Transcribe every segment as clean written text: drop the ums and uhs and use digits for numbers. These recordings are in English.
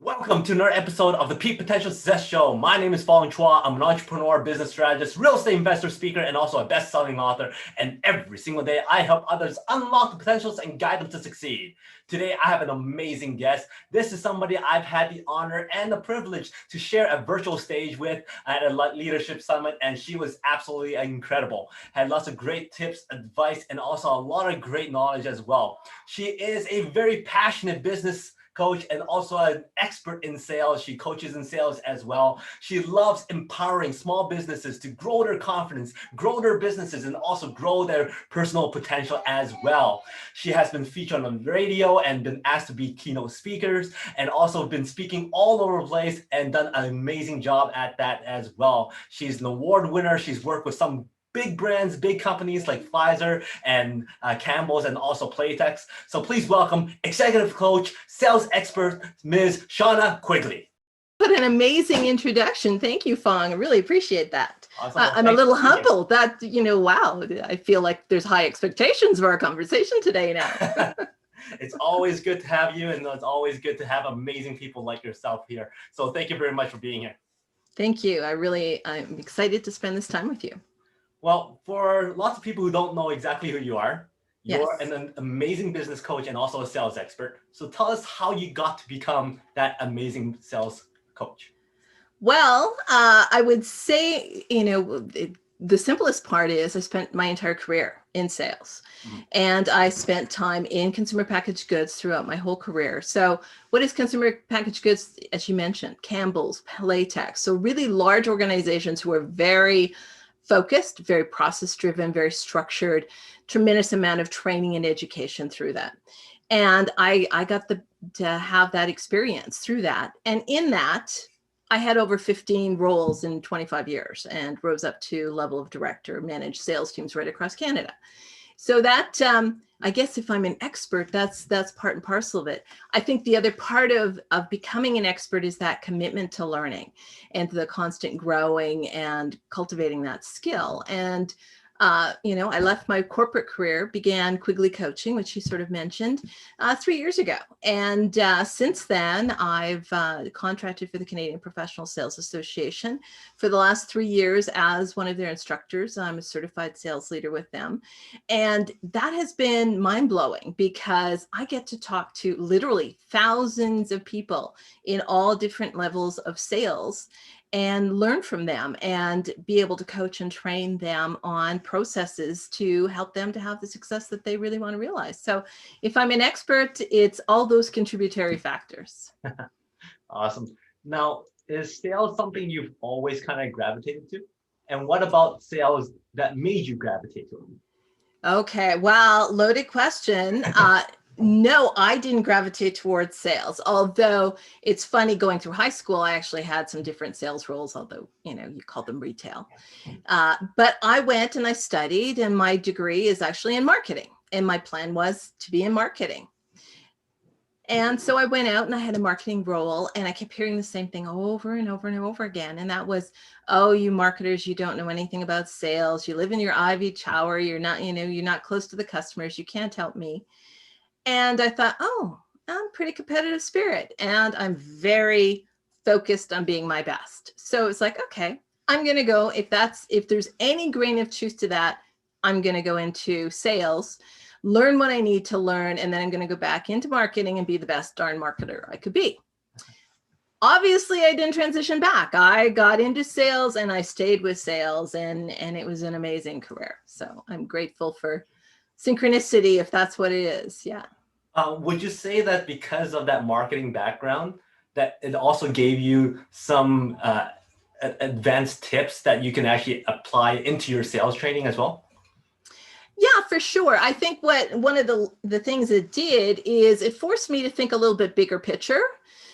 Welcome to another episode of the Peak Potential Success Show. My name is Fong. I'm an entrepreneur, business strategist, real estate investor, speaker, and also a best-selling author. And every single day, I help others unlock the potentials and guide them to succeed. Today, I have an amazing guest. This is somebody I've had the honor and the privilege to share a virtual stage with at a leadership summit, and she was absolutely incredible. Had lots of great tips, advice, and also a lot of great knowledge as well. She is a very passionate business coach and also an expert in sales. She coaches in sales as well. She loves empowering small businesses to grow their confidence, grow their businesses, and also grow their personal potential as well. She has been featured on radio and been asked to be keynote speakers, and also been speaking all over the place and done an amazing job at that as well. She's an award winner. She's worked with some big brands, big companies like Pfizer and Campbell's and also Playtex. So please welcome executive coach, sales expert, Ms. Shawna Quigley. What an amazing introduction. Thank you, Fong. I really appreciate that. Awesome. Well, I'm a little humbled that, wow, I feel like there's high expectations for our conversation today now. It's always good to have you, and it's always good to have amazing people like yourself here. So thank you very much for being here. Thank you. I'm excited to spend this time with you. Well, for lots of people who don't know exactly who you are, you're Yes. an amazing business coach and also a sales expert. So tell us how you got to become that amazing sales coach. Well, I would say, the simplest part is I spent my entire career in sales, and I spent time in consumer packaged goods throughout my whole career. So what is consumer packaged goods? As you mentioned, Campbell's, Playtex. So really large organizations who are very focused, very process driven, very structured, tremendous amount of training and education through that. And I got to have that experience through that. And in that, I had over 15 roles in 25 years and rose up to level of director, managed sales teams right across Canada. So that, I guess if I'm an expert, that's part and parcel of it. I think the other part of becoming an expert is that commitment to learning and the constant growing and cultivating that skill. And I left my corporate career, began Quigley Coaching, which you sort of mentioned, 3 years ago. And since then, I've contracted for the Canadian Professional Sales Association for the last 3 years as one of their instructors. I'm a certified sales leader with them. And that has been mind-blowing because I get to talk to literally thousands of people in all different levels of sales and learn from them and be able to coach and train them on processes to help them to have the success that they really want to realize. So if I'm an expert, it's all those contributory factors. Awesome. Now, is sales something you've always kind of gravitated to? And what about sales that made you gravitate to them? Okay, well, loaded question. No, I didn't gravitate towards sales, although it's funny, going through high school, I actually had some different sales roles, although, you call them retail. But I went and I studied, and my degree is actually in marketing. And my plan was to be in marketing. And so I went out and I had a marketing role, and I kept hearing the same thing over and over and over again. And that was, oh, you marketers, you don't know anything about sales. You live in your ivy tower. You're not, you're not close to the customers. You can't help me. And I thought, oh, I'm pretty competitive spirit, and I'm very focused on being my best. So it's like, okay, I'm going to go, if there's any grain of truth to that, I'm going to go into sales, learn what I need to learn, and then I'm going to go back into marketing and be the best darn marketer I could be. Obviously, I didn't transition back. I got into sales and I stayed with sales, and it was an amazing career. So I'm grateful for synchronicity, if that's what it is. Yeah. Would you say that because of that marketing background, that it also gave you some advanced tips that you can actually apply into your sales training as well? Yeah, for sure. I think one of the things it did is it forced me to think a little bit bigger picture.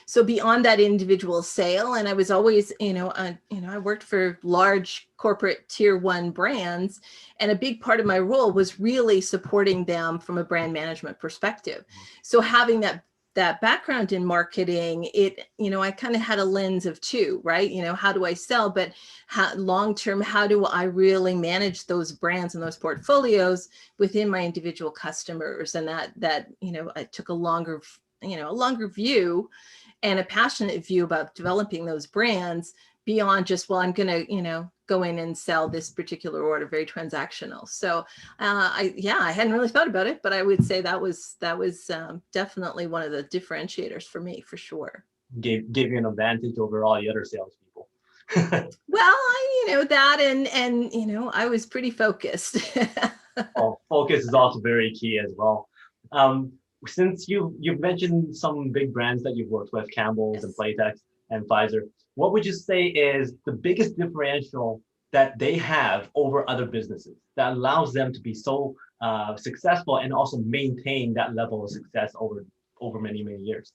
So beyond that individual sale, and I was always, I worked for large corporate tier 1 brands, and a big part of my role was really supporting them from a brand management perspective. So having that background in marketing, I kind of had a lens of two, right? How do I sell, but long-term, how do I really manage those brands and those portfolios within my individual customers? And that I took a longer view. and a passionate view about developing those brands beyond just, well, I'm going to, go in and sell this particular order, very transactional. So I hadn't really thought about it, but I would say that was definitely one of the differentiators for me, for sure. Gave you an advantage over all the other salespeople. Well, that and I was pretty focused. Oh, focus is also very key as well. Since you've mentioned some big brands that you've worked with, Campbell's and Playtex and Pfizer, what would you say is the biggest differential that they have over other businesses that allows them to be so successful and also maintain that level of success over many, many years?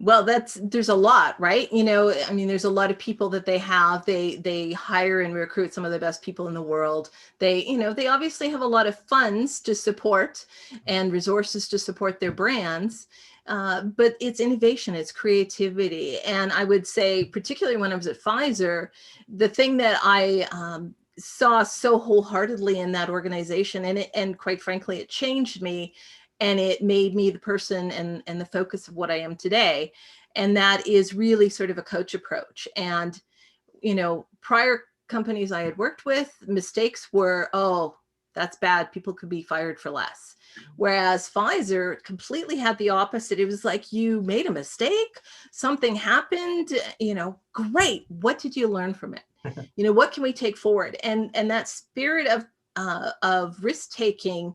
Well, there's a lot, right? I mean, there's a lot of people that they have. They hire and recruit some of the best people in the world. They obviously have a lot of funds to support and resources to support their brands. But it's innovation, it's creativity. And I would say, particularly when I was at Pfizer, the thing that I saw so wholeheartedly in that organization, and quite frankly, it changed me, and it made me the person and the focus of what I am today. And that is really sort of a coach approach. And, prior companies I had worked with, mistakes were, oh, that's bad. People could be fired for less. Whereas Pfizer completely had the opposite. It was like, you made a mistake, something happened, great. What did you learn from it? What can we take forward? And that spirit of risk taking,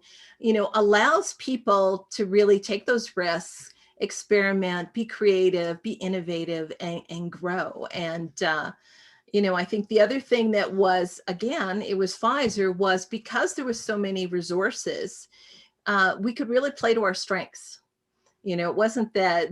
allows people to really take those risks, experiment, be creative, be innovative, and grow. And, I think the other thing that was, again, it was Pfizer, was because there was so many resources, we could really play to our strengths. It wasn't that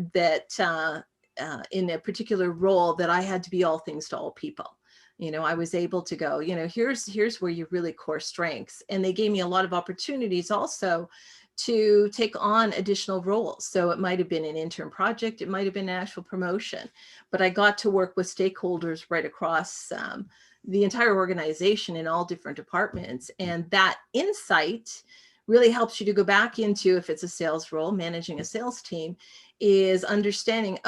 in a particular role that I had to be all things to all people. I was able to go, here's where your really core strengths. And they gave me a lot of opportunities also to take on additional roles. So it might have been an intern project, it might have been an actual promotion, but I got to work with stakeholders right across the entire organization in all different departments. And that insight really helps you to go back into, if it's a sales role, managing a sales team, is understanding,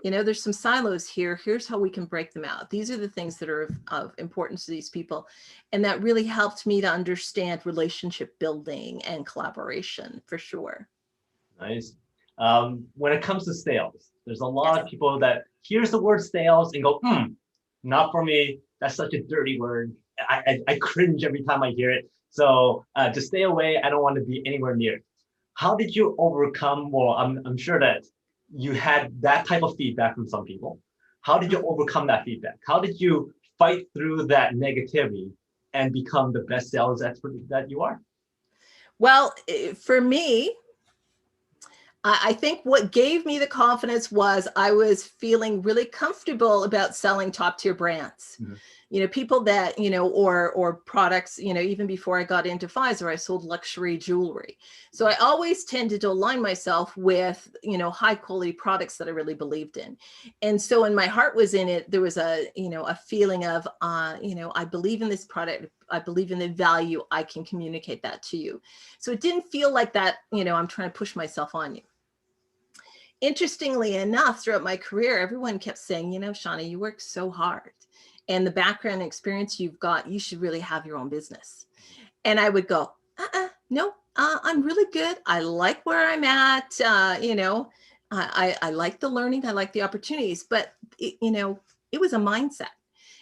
there's some silos here. Here's how we can break them out. These are the things that are of importance to these people. And that really helped me to understand relationship building and collaboration, for sure. Nice. When it comes to sales, there's a lot of people that hears the word sales and go, not for me. That's such a dirty word. I cringe every time I hear it. So to stay away, I don't want to be anywhere near it. How did you overcome, well, I'm sure that you had that type of feedback from some people. How did you overcome that feedback? How did you fight through that negativity and become the best sales expert that you are? Well, for me, I think what gave me the confidence was I was feeling really comfortable about selling top tier brands. Mm-hmm. People that, or products, even before I got into Pfizer, I sold luxury jewelry. So I always tended to align myself with, high quality products that I really believed in. And so when my heart was in it, there was a feeling of, I believe in this product. I believe in the value. I can communicate that to you. So it didn't feel like that, I'm trying to push myself on you. Interestingly enough, throughout my career, everyone kept saying, Shawna, you work so hard. And the background and experience you've got, you should really have your own business. And I would go, no, I'm really good. I like where I'm at. I like the learning. I like the opportunities. But, it was a mindset.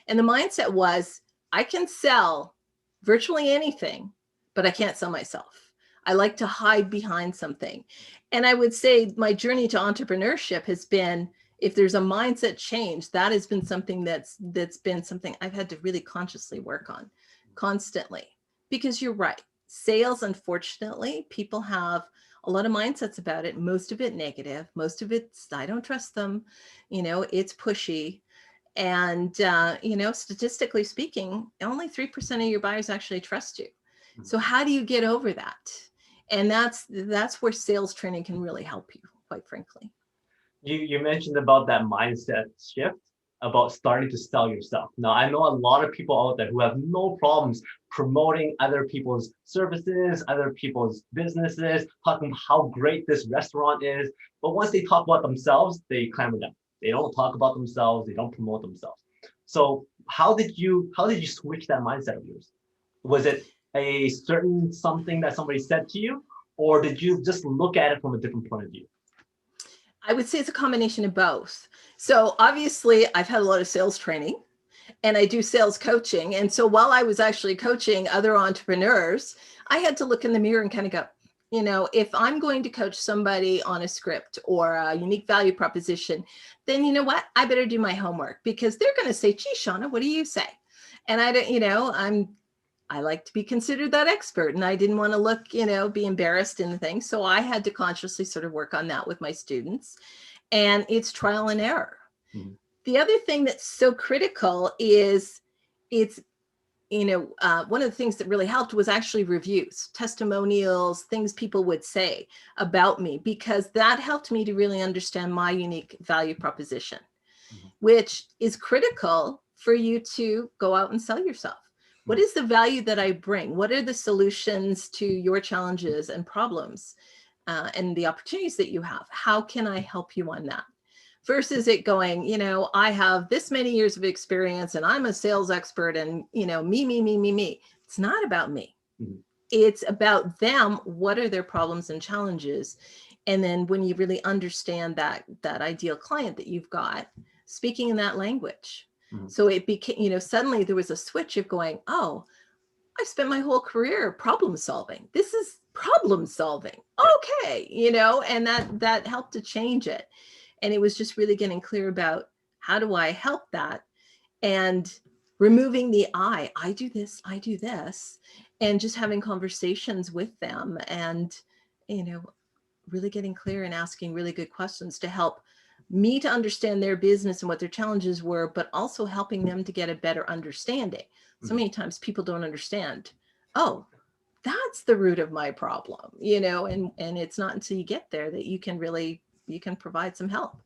And the mindset was, I can sell virtually anything, but I can't sell myself. I like to hide behind something. And I would say my journey to entrepreneurship has been, if there's a mindset change, that has been something that's been something I've had to really consciously work on constantly. Because you're right, sales, unfortunately, people have a lot of mindsets about it, most of it negative, most of it's, I don't trust them, it's pushy. And, statistically speaking, only 3% of your buyers actually trust you. So how do you get over that? And that's where sales training can really help you, quite frankly. You mentioned about that mindset shift. about starting to sell yourself. Now, I know a lot of people out there who have no problems promoting other people's services, other people's businesses, talking about how great this restaurant is. But once they talk about themselves, they clamor down. They don't talk about themselves. They don't promote themselves. So how did you switch that mindset of yours? Was it a certain something that somebody said to you, or did you just look at it from a different point of view? I would say it's a combination of both. So obviously I've had a lot of sales training and I do sales coaching. And so while I was actually coaching other entrepreneurs, I had to look in the mirror and kind of go, if I'm going to coach somebody on a script or a unique value proposition, then you know what? I better do my homework, because they're going to say, gee, Shawna, what do you say? And I don't, I like to be considered that expert, and I didn't want to look, be embarrassed in the thing. So I had to consciously sort of work on that with my students, and it's trial and error. Mm-hmm. The other thing that's so critical is one of the things that really helped was actually reviews, testimonials, things people would say about me, because that helped me to really understand my unique value proposition, mm-hmm. which is critical for you to go out and sell yourself. What is the value that I bring? What are the solutions to your challenges and problems and the opportunities that you have? How can I help you on that? Versus it going, I have this many years of experience and I'm a sales expert and, me. It's not about me. Mm-hmm. It's about them. What are their problems and challenges? And then when you really understand that ideal client that you've got, speaking in that language. Mm-hmm. So it became, suddenly there was a switch of going, oh, I spent my whole career problem solving. This is problem solving. Okay. And that helped to change it. And it was just really getting clear about, how do I help that? And removing the I do this, and just having conversations with them and, really getting clear and asking really good questions to help me to understand their business and what their challenges were, but also helping them to get a better understanding. Mm-hmm. So many times people don't understand, oh, that's the root of my problem, and it's not until you get there that you can provide some help.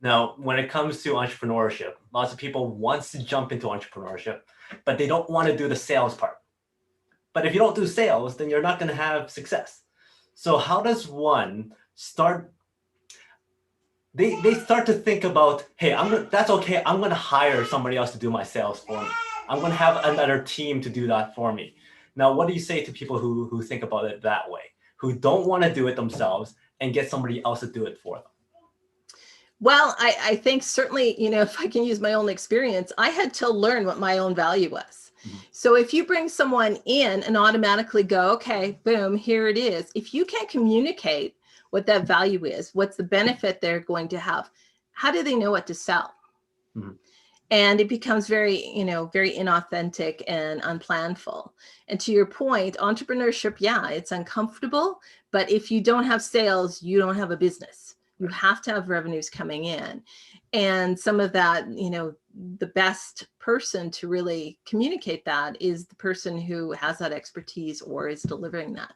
Now, when it comes to entrepreneurship, lots of people want to jump into entrepreneurship, but they don't want to do the sales part. But if you don't do sales, then you're not going to have success. So how does one start? They start to think about, hey, that's okay. I'm going to hire somebody else to do my sales for me. I'm going to have another team to do that for me. Now, what do you say to people who think about it that way, who don't want to do it themselves and get somebody else to do it for them? Well, I think certainly, if I can use my own experience, I had to learn what my own value was. Mm-hmm. So if you bring someone in and automatically go, okay, boom, here it is. If you can't communicate what that value is, what's the benefit they're going to have, how do they know what to sell? Mm-hmm. And it becomes very, very inauthentic and unplanful. And to your point, entrepreneurship, yeah, it's uncomfortable, but if you don't have sales, you don't have a business. You have to have revenues coming in. And some of that, the best person to really communicate that is the person who has that expertise or is delivering that.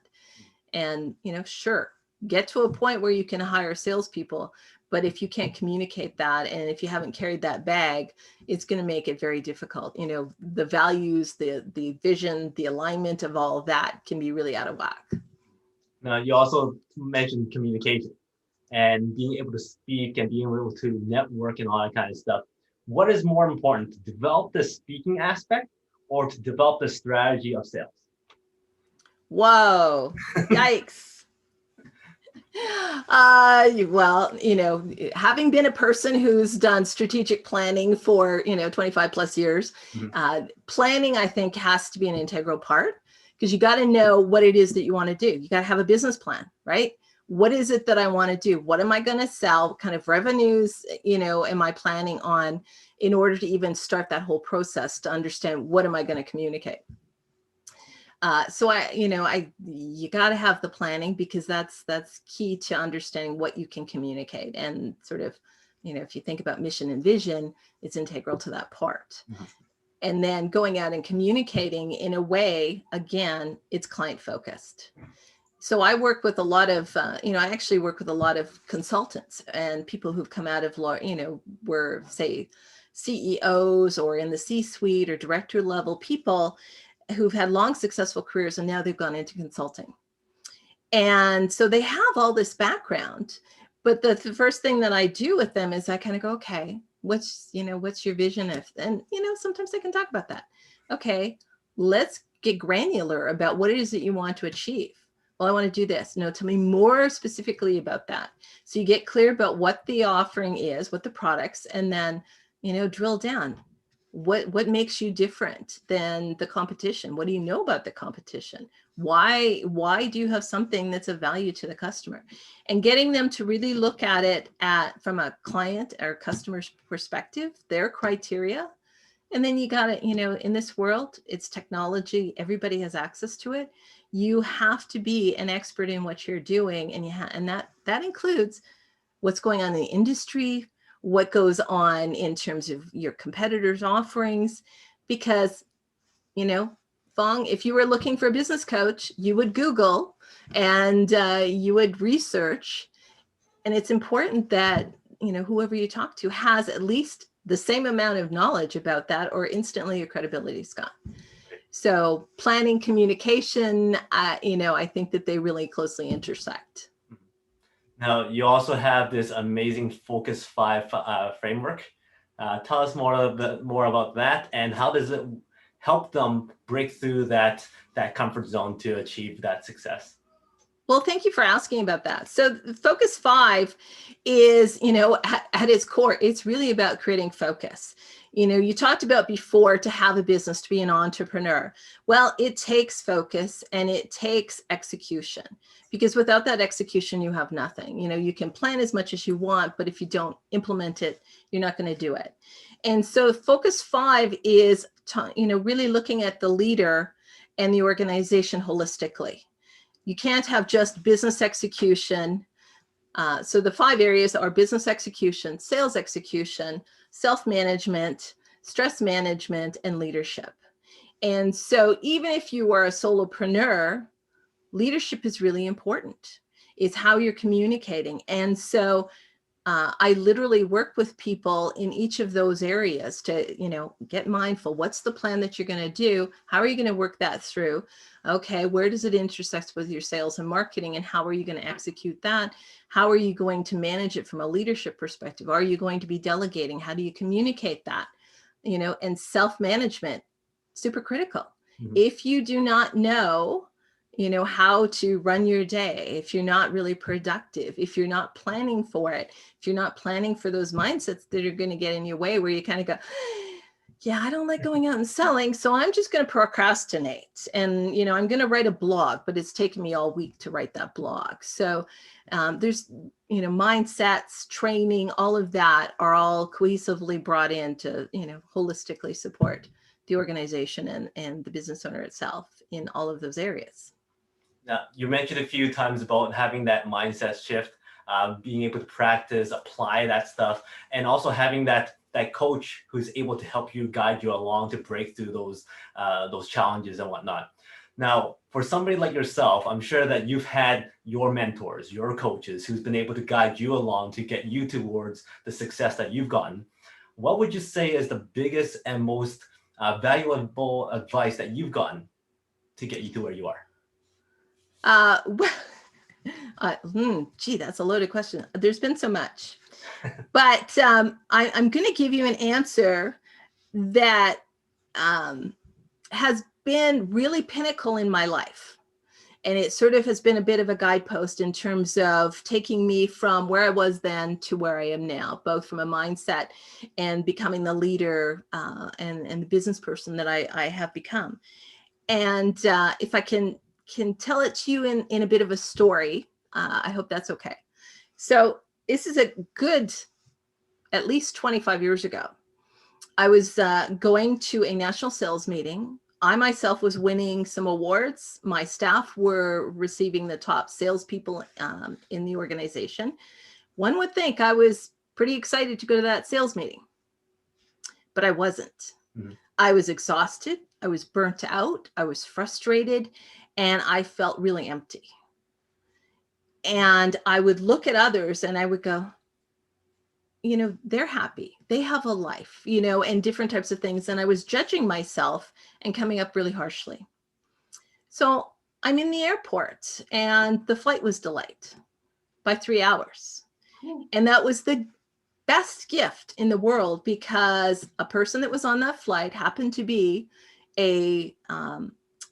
And, sure, get to a point where you can hire salespeople, but if you can't communicate that, and if you haven't carried that bag, it's going to make it very difficult. The values, the vision, the alignment of all of that can be really out of whack. Now, you also mentioned communication and being able to speak and being able to network and all that kind of stuff. What is more important, to develop the speaking aspect or to develop the strategy of sales? Whoa, yikes. Well, having been a person who's done strategic planning for, 25 plus years, mm-hmm. Planning, I think, has to be an integral part, because you got to know what it is that you want to do. You got to have a business plan, right? What is it that I want to do? What am I going to sell? What kind of revenues, am I planning on, in order to even start that whole process to understand what am I going to communicate? So you got to have the planning, because that's key to understanding what you can communicate, and sort of, if you think about mission and vision, it's integral to that part. Mm-hmm. And then going out and communicating in a way, again, it's client focused. So I work with a lot of, I actually work with a lot of consultants and people who've come out of law, were say CEOs or in the C-suite or director level people who've had long successful careers and now they've gone into consulting. And so they have all this background, but the first thing that I do with them is I kind of go, okay, what's your vision of, and, sometimes I can talk about that. Okay, let's get granular about what it is that you want to achieve. Well, I want to do this. No, tell me more specifically about that. So you get clear about what the offering is, what the products, and then, drill down. What makes you different than the competition? What do you know about the competition? Why do you have something that's of value to the customer? And getting them to really look at it from a client or customer's perspective, their criteria. And then you got to, in this world, it's technology. Everybody has access to it. You have to be an expert in what you're doing. And that includes what's going on in the industry, what goes on in terms of your competitors' offerings, because, Fong, if you were looking for a business coach, you would Google and you would research. And it's important that, whoever you talk to has at least the same amount of knowledge about that, or instantly your credibility is gone. So planning, communication, I think that they really closely intersect. Now, you also have this amazing Focus 5 framework. Tell us more about that, and how does it help them break through that comfort zone to achieve that success? Well, thank you for asking about that. So Focus 5 is, at its core, it's really about creating focus. You talked about before, to have a business, to be an entrepreneur. Well, it takes focus and it takes execution, because without that execution, you have nothing. You can plan as much as you want, but if you don't implement it, you're not going to do it. And so Focus 5 is, really looking at the leader and the organization holistically. You can't have just business execution. So the 5 areas are business execution, sales execution, self-management, stress management, and leadership. And so even if you are a solopreneur, leadership is really important. It's how you're communicating. And so I literally work with people in each of those areas to, get mindful. What's the plan that you're going to do? How are you going to work that through? Okay, where does it intersect with your sales and marketing, and how are you going to execute that? How are you going to manage it from a leadership perspective? Are you going to be delegating? How do you communicate that? And self-management, super critical. Mm-hmm. If you do not know, how to run your day, if you're not really productive, if you're not planning for it, if you're not planning for those mindsets that are going to get in your way, where you kind of go, yeah, I don't like going out and selling, so I'm just going to procrastinate. And, I'm going to write a blog, but it's taken me all week to write that blog. So there's, mindsets, training, all of that are all cohesively brought in to, holistically support the organization and the business owner itself in all of those areas. Now, you mentioned a few times about having that mindset shift, being able to practice, apply that stuff, and also having that coach who's able to help you, guide you along to break through those challenges and whatnot. Now, for somebody like yourself, I'm sure that you've had your mentors, your coaches, who's been able to guide you along to get you towards the success that you've gotten. What would you say is the biggest and most valuable advice that you've gotten to get you to where you are? Gee, that's a loaded question. There's been so much, but I'm going to give you an answer that has been really pinnacle in my life. And it sort of has been a bit of a guidepost in terms of taking me from where I was then to where I am now, both from a mindset and becoming the leader and the business person that I have become. And if I can tell it to you in a bit of a story, I hope that's okay. So this is a good, at least 25 years ago. I was going to a national sales meeting. I myself was winning some awards. My staff were receiving the top salespeople in the organization. One would think I was pretty excited to go to that sales meeting, but I wasn't. Mm-hmm. I was exhausted. I was burnt out. I was frustrated, and I felt really empty. And I would look at others and I would go, they're happy. They have a life, and different types of things. And I was judging myself and coming up really harshly. So I'm in the airport and the flight was delayed by 3 hours. And that was the best gift in the world, because a person that was on that flight happened to be a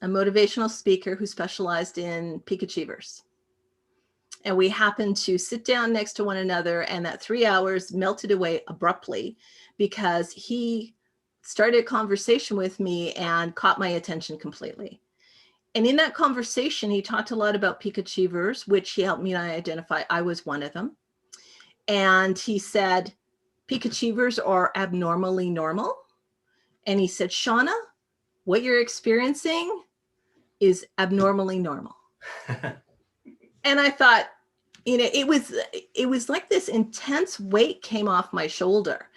motivational speaker who specialized in peak achievers. And we happened to sit down next to one another, and that 3 hours melted away abruptly because he started a conversation with me and caught my attention completely. And in that conversation, he talked a lot about peak achievers, which he helped me identify. I was one of them. And he said, peak achievers are abnormally normal. And he said, Shawna, what you're experiencing is abnormally normal. And I thought, it was like this intense weight came off my shoulder,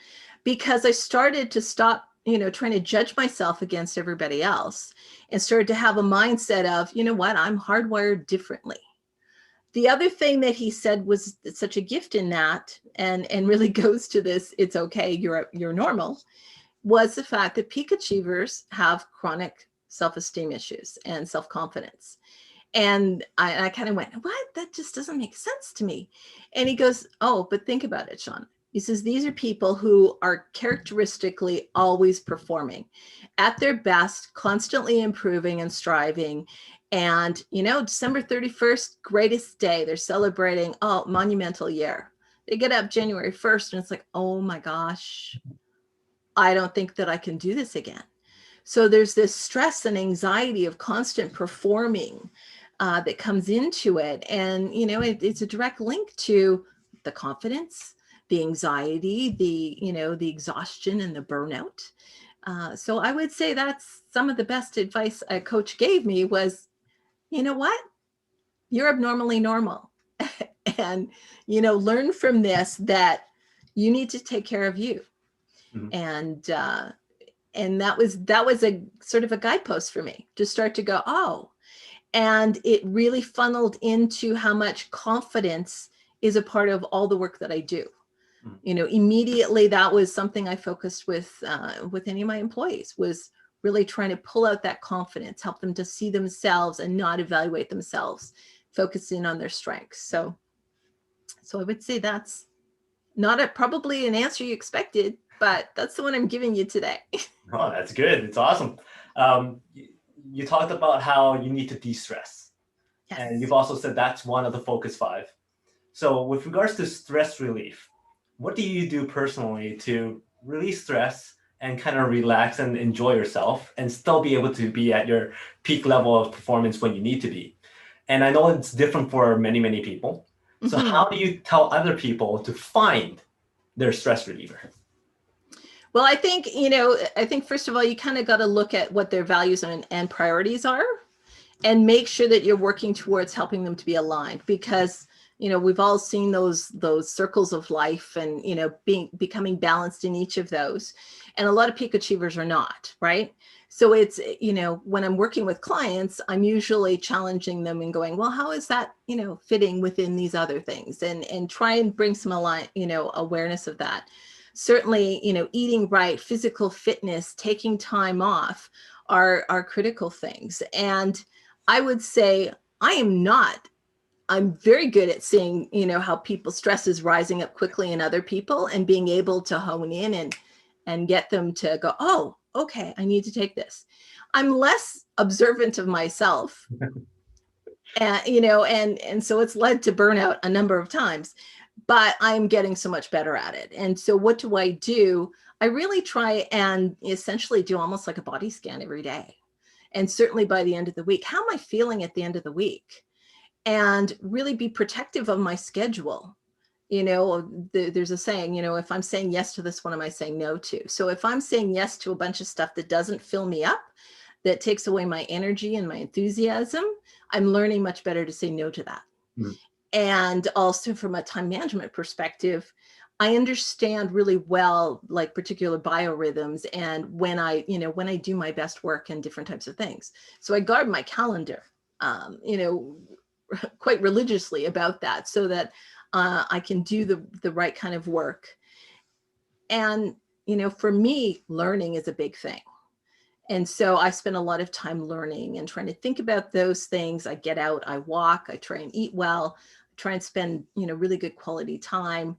because I started to stop, trying to judge myself against everybody else, and started to have a mindset of, what, I'm hardwired differently. The other thing that he said was such a gift in that, and really goes to this, it's okay, you're normal, was the fact that peak achievers have chronic self-esteem issues and self-confidence. And I kind of went, what? That just doesn't make sense to me. And he goes, oh, but think about it, Sean. He says, these are people who are characteristically always performing at their best, constantly improving and striving. And, December 31st, greatest day. They're celebrating, monumental year. They get up January 1st and it's like, oh my gosh, I don't think that I can do this again. So there's this stress and anxiety of constant performing that comes into it. And, it's a direct link to the confidence, the anxiety, the exhaustion and the burnout. So I would say that's some of the best advice a coach gave me was, what? You're abnormally normal. And, learn from this that you need to take care of you. Mm-hmm. And that was a sort of a guidepost for me to start to go, oh, and it really funneled into how much confidence is a part of all the work that I do. Immediately that was something I focused with any of my employees, was really trying to pull out that confidence, help them to see themselves and not evaluate themselves, focusing on their strengths. So I would say that's not probably an answer you expected, but that's the one I'm giving you today. Oh, that's good. It's awesome. You talked about how you need to de-stress. Yes. And you've also said that's one of the focus 5. So with regards to stress relief, what do you do personally to release stress and kind of relax and enjoy yourself and still be able to be at your peak level of performance when you need to be? And I know it's different for many, many people. So how do you tell other people to find their stress reliever? Well, I think, first of all, you kind of got to look at what their values and priorities are, and make sure that you're working towards helping them to be aligned, because, we've all seen those circles of life and, becoming balanced in each of those. And a lot of peak achievers are not, right? So it's, when I'm working with clients, I'm usually challenging them and going, well, how is that, fitting within these other things, and try and bring some awareness of that. Certainly, eating right, physical fitness, taking time off are critical things. And I would say I'm very good at seeing, how people's stress is rising up quickly in other people, and being able to hone in and get them to go, oh, okay, I need to take this. I'm less observant of myself. And so it's led to burnout a number of times. But I'm getting so much better at it. And so what do? I really try and essentially do almost like a body scan every day. And certainly by the end of the week, how am I feeling at the end of the week? And really be protective of my schedule. There's a saying, if I'm saying yes to this, what am I saying no to? So if I'm saying yes to a bunch of stuff that doesn't fill me up, that takes away my energy and my enthusiasm, I'm learning much better to say no to that. Mm-hmm. And also from a time management perspective, I understand really well, like particular biorhythms and when I do my best work and different types of things. So I guard my calendar, quite religiously about that, so that I can do the right kind of work. And, for me, learning is a big thing. And so I spend a lot of time learning and trying to think about those things. I get out, I walk, I try and eat well, try and spend, really good quality time,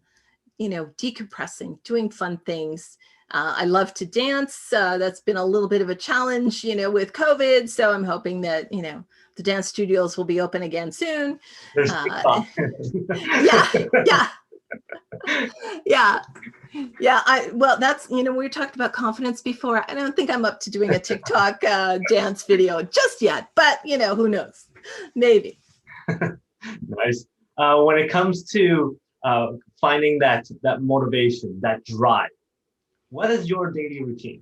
decompressing, doing fun things. I love to dance. That's been a little bit of a challenge, with COVID. So I'm hoping that, the dance studios will be open again soon. There's Yeah, yeah. Yeah. Yeah. Well, that's, we talked about confidence before. I don't think I'm up to doing a TikTok dance video just yet, but who knows? Maybe. Nice. When it comes to finding that motivation, that drive, what is your daily routine?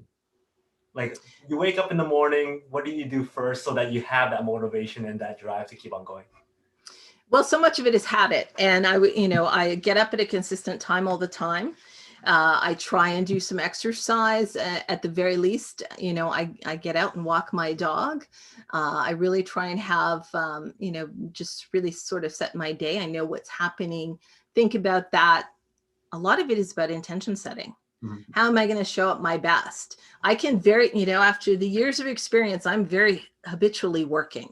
Like, you wake up in the morning, what do you do first so that you have that motivation and that drive to keep on going? Well, so much of it is habit. And I get up at a consistent time all the time. I try and do some exercise at the very least. I get out and walk my dog. I really try and have, just really sort of set my day. I know what's happening. Think about that. A lot of it is about intention setting. Mm-hmm. How am I going to show up my best? I can after the years of experience, I'm very habitually working.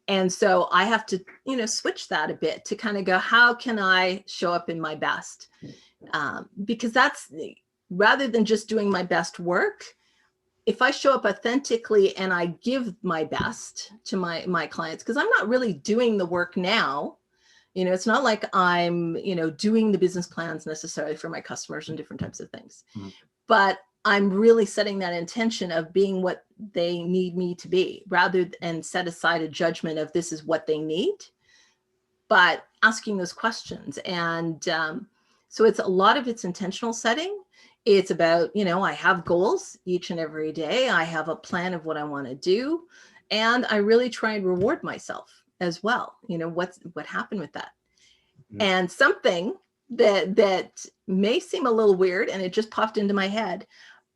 And so I have to, switch that a bit to kind of go, how can I show up in my best? Because that's, rather than just doing my best work, if I show up authentically and I give my best to my clients, because I'm not really doing the work now. It's not like I'm, doing the business plans necessarily for my customers and different types of things, mm-hmm. but I'm really setting that intention of being what they need me to be, rather than set aside a judgment of this is what they need, but asking those questions. And so it's a lot of it's intentional setting. It's about, I have goals each and every day. I have a plan of what I want to do. And I really try and reward myself as well. What happened with that? Mm-hmm. And something that may seem a little weird, and it just popped into my head,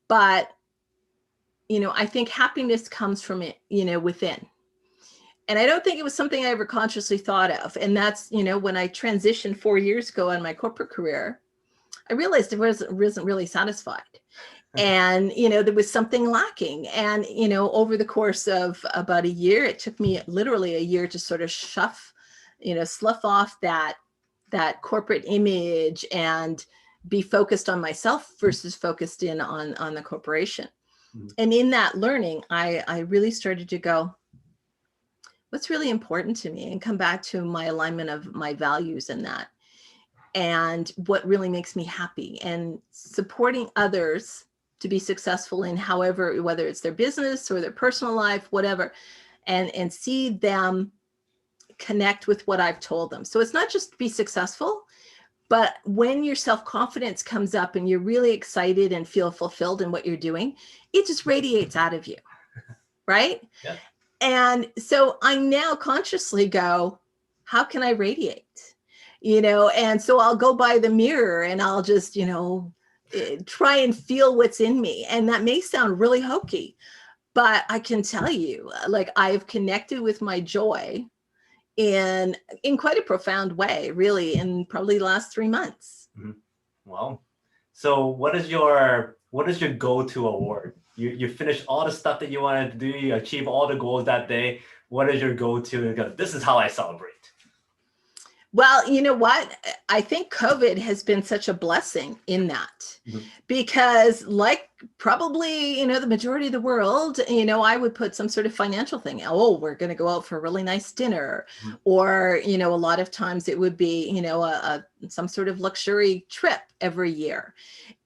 but, I think happiness comes from it, within. And I don't think it was something I ever consciously thought of. And that's, when I transitioned 4 years ago in my corporate career, I realized I wasn't really satisfied. And, there was something lacking. And, over the course of about a year, it took me literally a year to sort of slough off that corporate image and be focused on myself versus focused in on the corporation. Mm-hmm. And in that learning, I really started to go, what's really important to me, and come back to my alignment of my values in that, and what really makes me happy, and supporting others to be successful in however, whether it's their business or their personal life, whatever, and see them connect with what I've told them. So it's not just be successful, but when your self-confidence comes up and you're really excited and feel fulfilled in what you're doing, it just radiates out of you, right? Yeah. And so I now consciously go, how can I radiate? And so I'll go by the mirror and I'll just, try and feel what's in me. And that may sound really hokey, but I can tell you, like, I've connected with my joy in quite a profound way, really, in probably the last 3 months. Mm-hmm. Wow. So what is your go-to award? You finished all the stuff that you wanted to do, you achieve all the goals that day. What is your go-to? This is how I celebrate. Well, you know what? I think COVID has been such a blessing in that, mm-hmm. because like probably, the majority of the world, I would put some sort of financial thing. Oh, we're going to go out for a really nice dinner. Mm-hmm. Or, a lot of times it would be, some sort of luxury trip every year.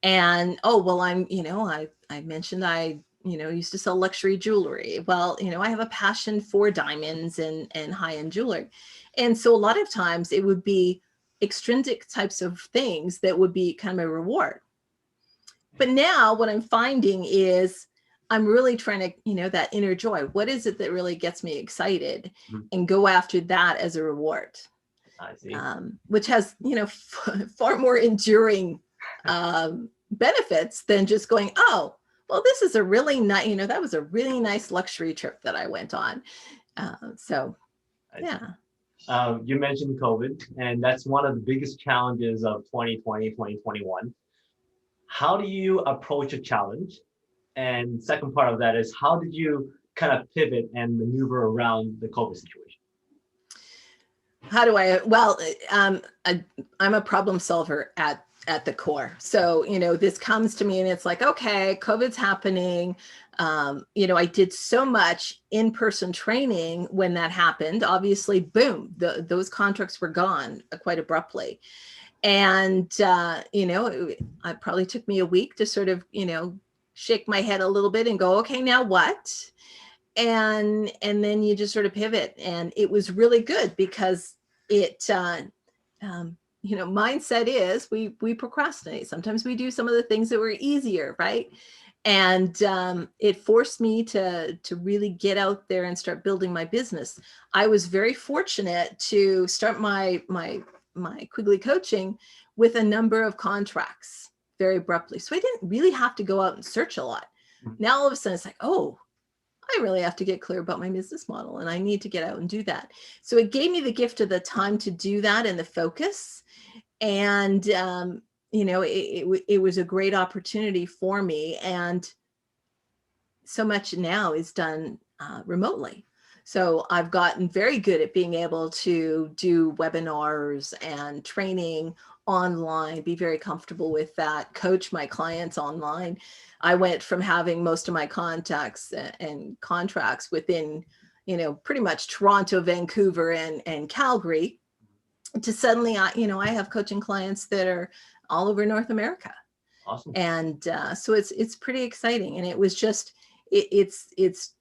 And, oh, well, I mentioned I used to sell luxury jewelry. Well, I have a passion for diamonds and high-end jewelry. And so a lot of times it would be extrinsic types of things that would be kind of a reward. But now what I'm finding is I'm really trying to, that inner joy. What is it that really gets me excited, mm-hmm. and go after that as a reward? I see. Which has, far more enduring benefits than just going, oh, well, this is a really nice, that was a really nice luxury trip that I went on. So, yeah. You mentioned COVID, and that's one of the biggest challenges of 2020, 2021. How do you approach a challenge? And second part of that is, how did you kind of pivot and maneuver around the COVID situation? How do I, well, I'm a problem solver at the core. So, this comes to me and it's like, okay, COVID's happening. I did so much in-person training when that happened. Obviously, boom, those contracts were gone quite abruptly. And, it probably took me a week to sort of, shake my head a little bit and go, okay, now what? And then you just sort of pivot. And it was really good because mindset is we procrastinate. Sometimes we do some of the things that were easier, right? And it forced me to really get out there and start building my business. I was very fortunate to start my Quigley coaching with a number of contracts very abruptly. So I didn't really have to go out and search a lot. Now all of a sudden it's like, oh, I really have to get clear about my business model and I need to get out and do that. So it gave me the gift of the time to do that and the focus. And, it was a great opportunity for me. And so much now is done remotely. So I've gotten very good at being able to do webinars and training online, be very comfortable with that, coach my clients online. I went from having most of my contacts and contracts within, pretty much Toronto, Vancouver, and Calgary, to suddenly, I have coaching clients that are all over North America. Awesome. And so it's pretty exciting. And it was just, it's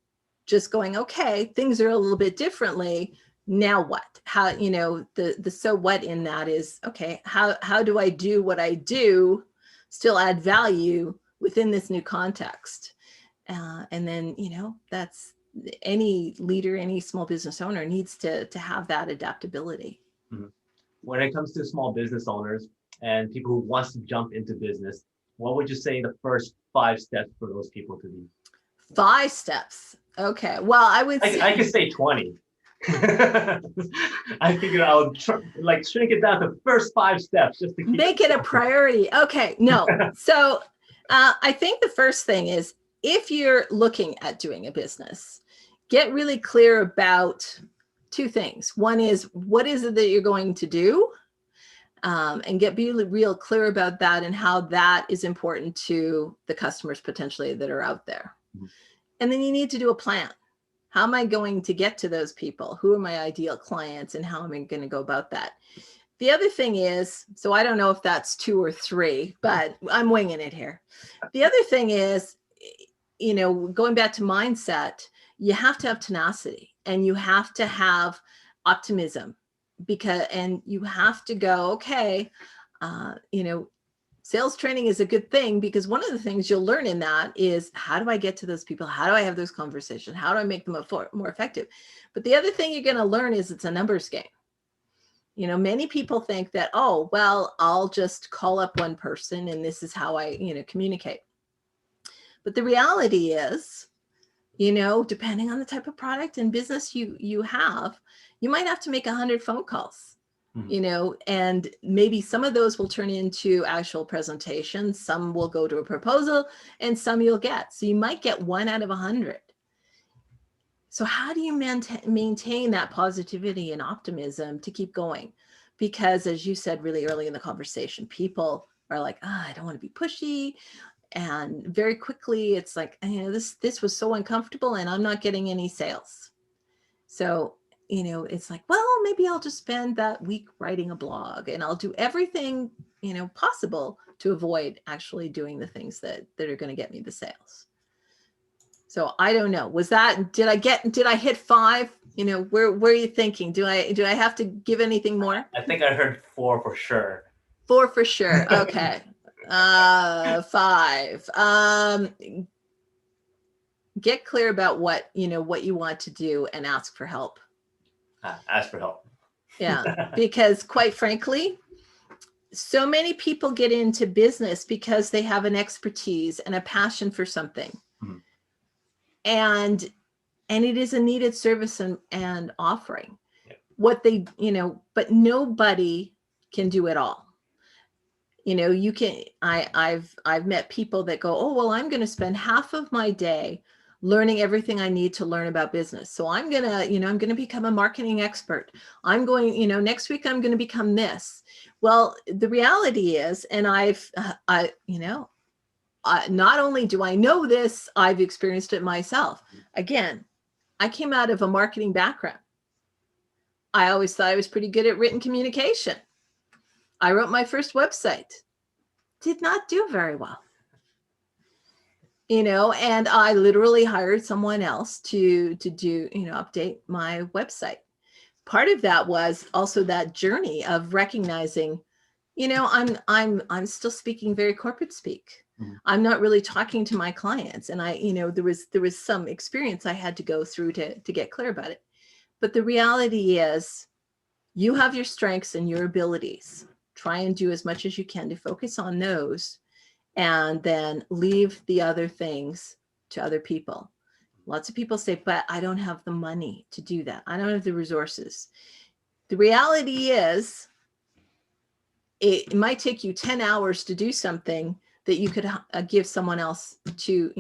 just going, okay, things are a little bit differently. Now what? How, the so what in that is, okay, how do I do what I do, still add value within this new context? And then, that's any leader, any small business owner needs to have that adaptability. Mm-hmm. When it comes to small business owners and people who wants to jump into business, what would you say the first 5 steps for those people to be? 5 steps. Okay. Well, I would say I could say 20. I figured I would shrink it down to the first 5 steps just to keep make it a priority. Okay. No. So I think the first thing is, if you're looking at doing a business, get really clear about 2 things. One is, what is it that you're going to do? And get real clear about that and how that is important to the customers potentially that are out there. Mm-hmm. And then you need to do a plan. How am I going to get to those people? Who are my ideal clients and how am I going to go about that? The other thing is, so I don't know if that's 2 or 3, but I'm winging it here. The other thing is, going back to mindset, you have to have tenacity and you have to have optimism, and you have to go, okay, sales training is a good thing, because one of the things you'll learn in that is, how do I get to those people? How do I have those conversations? How do I make them more effective? But the other thing you're going to learn is it's a numbers game. Many people think that, oh, well, I'll just call up one person and this is how I, communicate. But the reality is, depending on the type of product and business you have, you might have to make 100 phone calls, and maybe some of those will turn into actual presentations. Some will go to a proposal and some you'll get. So you might get 1 out of 100. So how do you maintain that positivity and optimism to keep going? Because as you said really early in the conversation, people are like, I don't want to be pushy. And very quickly it's like, this was so uncomfortable and I'm not getting any sales. So, it's like, well, maybe I'll just spend that week writing a blog and I'll do everything, possible to avoid actually doing the things that are going to get me the sales. So I don't know. Did I hit 5? Where are you thinking? Do I have to give anything more? I think I heard 4 for sure. 4 for sure. Okay. 5. Get clear about what you want to do and ask for help. Ask for help. Yeah. Because quite frankly, so many people get into business because they have an expertise and a passion for something. Mm-hmm. And it is a needed service and offering. Yep. what they, but nobody can do it all. You can, I've met people that go, oh, well, I'm going to spend half of my day learning everything I need to learn about business. So I'm going to, I'm going to become a marketing expert. I'm going, next week I'm going to become this. Well, the reality is, and not only do I know this, I've experienced it myself. Again, I came out of a marketing background. I always thought I was pretty good at written communication. I wrote my first website. Did not do very well. And I literally hired someone else to do, update my website. Part of that was also that journey of recognizing, I'm still speaking very corporate speak. Mm-hmm. I'm not really talking to my clients. And there was some experience I had to go through to get clear about it. But the reality is, you have your strengths and your abilities. Try and do as much as you can to focus on those, and then leave the other things to other people. Lots of people say, but I don't have the money to do that. I don't have the resources. The reality is, it might take you 10 hours to do something that you could give someone else to,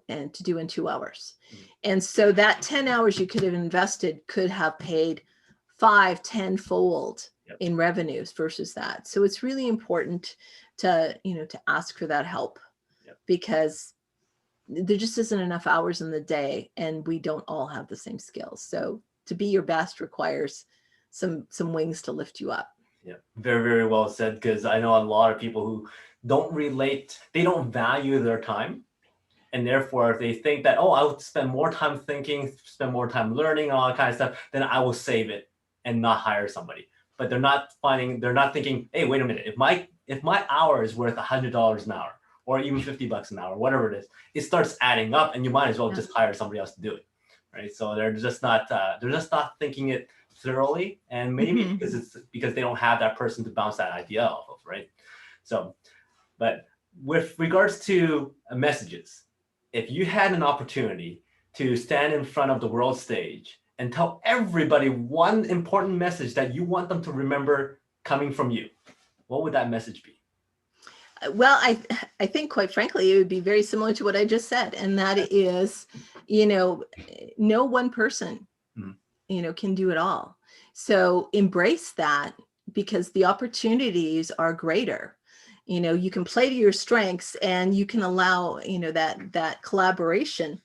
and to do in 2 hours. And so that 10 hours you could have invested could have paid 5-10 fold in revenues versus that. So it's really important to, to ask for that help, because there just isn't enough hours in the day, and we don't all have the same skills. So to be your best requires some wings to lift you up. Yeah, very, very well said, because I know a lot of people who don't relate, they don't value their time. And therefore, they think that, oh, I would spend more time thinking, spend more time learning, all that kind of stuff, then I will save it and not hire somebody. But they're not thinking, hey, wait a minute, if my hour is worth $100 an hour, or even $50 an hour, whatever it is, it starts adding up, and you might as well just hire somebody else to do it, right? So they're just not thinking it thoroughly, and maybe because they don't have that person to bounce that idea off of, right? So, but with regards to messages, if you had an opportunity to stand in front of the world stage and tell everybody one important message that you want them to remember coming from you, what would that message be? Well, I think, quite frankly, it would be very similar to what I just said. And that is, no one person, can do it all. So embrace that, because the opportunities are greater. You can play to your strengths, and you can allow, that collaboration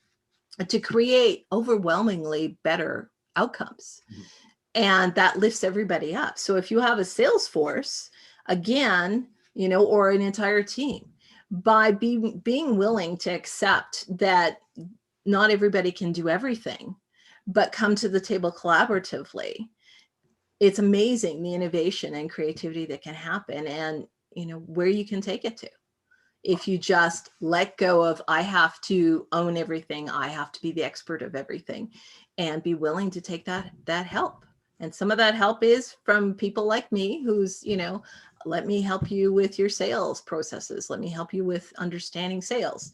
to create overwhelmingly better outcomes. And that lifts everybody up. So if you have a sales force, again, or an entire team, by being willing to accept that not everybody can do everything, but come to the table collaboratively, it's amazing the innovation and creativity that can happen, and where you can take it to. If you just let go of, I have to own everything, I have to be the expert of everything, and be willing to take that help. And some of that help is from people like me, who's, let me help you with your sales processes. Let me help you with understanding sales.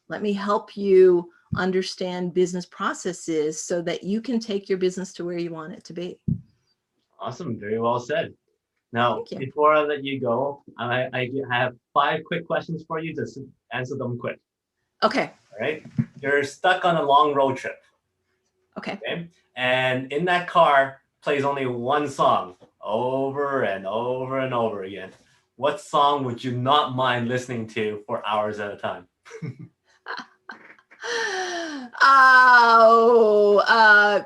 Let me help you understand business processes so that you can take your business to where you want it to be. Awesome. Very well said. Now, before I let you go, I have 5 quick questions for you. Just answer them quick. Okay. All right. You're stuck on a long road trip. Okay. And in that car plays only one song over and over and over again. What song would you not mind listening to for hours at a time?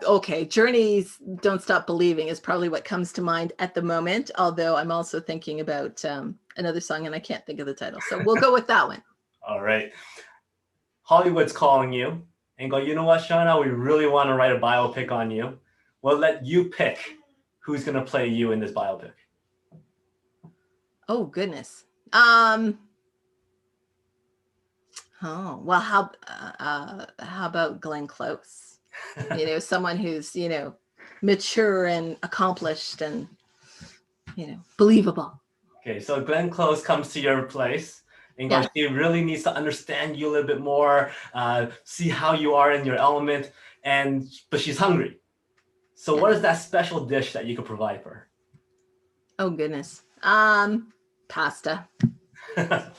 Okay. Journey's Don't Stop Believing is probably what comes to mind at the moment, although I'm also thinking about another song and I can't think of the title. So we'll go with that one. All right. Hollywood's calling you and go, you know what, Shawna, we really want to write a biopic on you. We'll let you pick who's going to play you in this biopic. Oh, goodness. Oh, well, how about Glenn Close? Someone who's, mature and accomplished and, believable. Okay, so Glenn Close comes to your place and she really needs to understand you a little bit more, see how you are in your element, but she's hungry. So what is that special dish that you could provide for Oh, goodness. Pasta. her?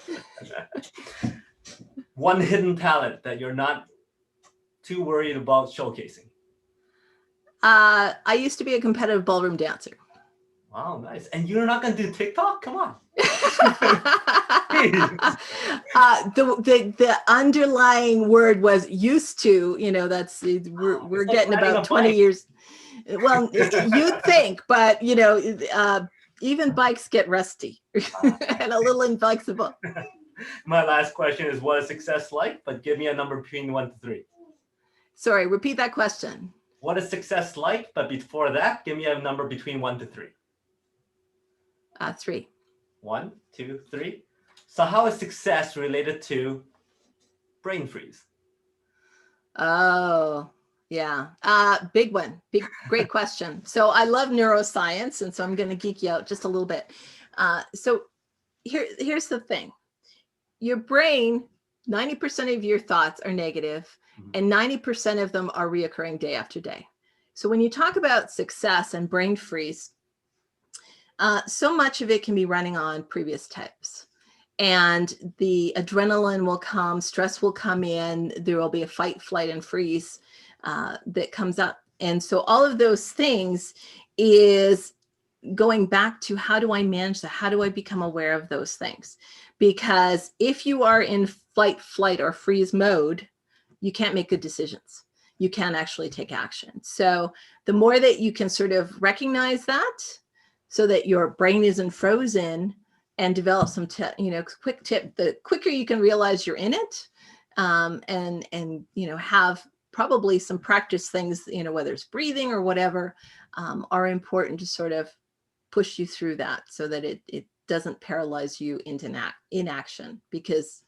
One hidden talent that you're not too worried about showcasing. I used to be a competitive ballroom dancer. Wow, nice. And you're not going to do TikTok? Come on. The underlying word was used to, that's we're It's like getting riding about a 20 bike. years. Well, you'd think, but even bikes get rusty and a little inflexible. My last question is, what is success like? But give me a number between 1 to 3. Sorry, repeat that question. What is success like? But before that, give me a number between 1 to 3. 3. 1, 2, 3. So how is success related to brain freeze? Oh, yeah. Big one. Great question. So I love neuroscience, and so I'm going to geek you out just a little bit. So here's the thing. Your brain, 90% of your thoughts are negative, and 90% of them are reoccurring day after day. So when you talk about success and brain freeze, so much of it can be running on previous types. And the adrenaline will come, stress will come in, there will be a fight, flight, and freeze that comes up. And so all of those things is going back to, how do I manage that? How do I become aware of those things? Because if you are in fight, flight, or freeze mode, you can't make good decisions. You can't actually take action. So the more that you can sort of recognize that, so that your brain isn't frozen, and develop some quick tip, the quicker you can realize you're in it, and have probably some practice things, whether it's breathing or whatever, are important to sort of push you through that, so that it doesn't paralyze you into inaction. Because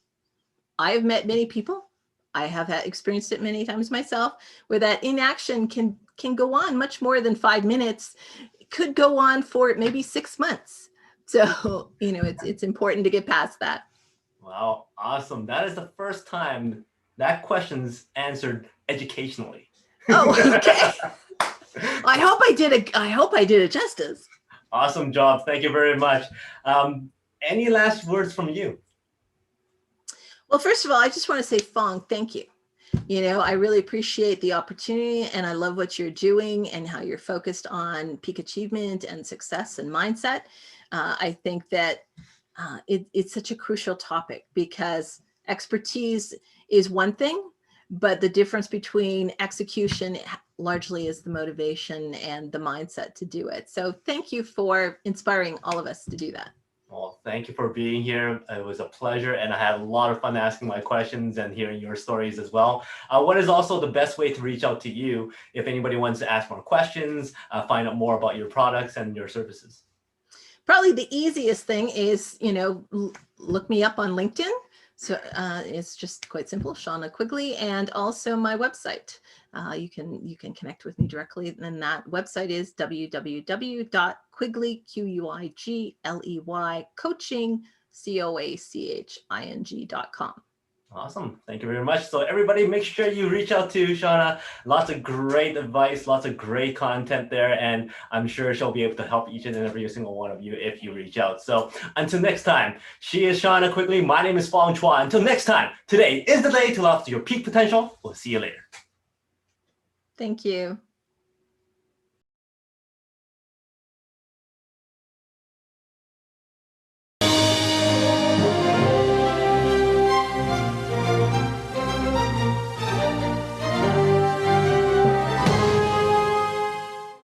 I have met many people, I have experienced it many times myself, where that inaction can go on much more than 5 minutes. It could go on for maybe 6 months. So, it's important to get past that. Wow, awesome. That is the first time that question's answered educationally. Oh, okay. I hope I did it justice. Awesome job. Thank you very much. Any last words from you? Well, first of all, I just want to say, Fong, thank you. I really appreciate the opportunity, and I love what you're doing and how you're focused on peak achievement and success and mindset. I think that it's such a crucial topic, because expertise is one thing, but the difference between execution largely is the motivation and the mindset to do it. So thank you for inspiring all of us to do that. Well, thank you for being here. It was a pleasure, and I had a lot of fun asking my questions and hearing your stories as well. What is also the best way to reach out to you if anybody wants to ask more questions, find out more about your products and your services? Probably the easiest thing is, look me up on LinkedIn. So it's just quite simple, Shawna Quigley, and also my website. You can connect with me directly, and that website is www.quigley, Quigley, coaching, COACHING.com. Awesome. Thank you very much. So everybody, make sure you reach out to Shawna. Lots of great advice, lots of great content there, and I'm sure she'll be able to help each and every single one of you if you reach out. So until next time, she is Shawna Quigley. My name is Fong Chua. Until next time, today is the day to live to your peak potential. We'll see you later. Thank you.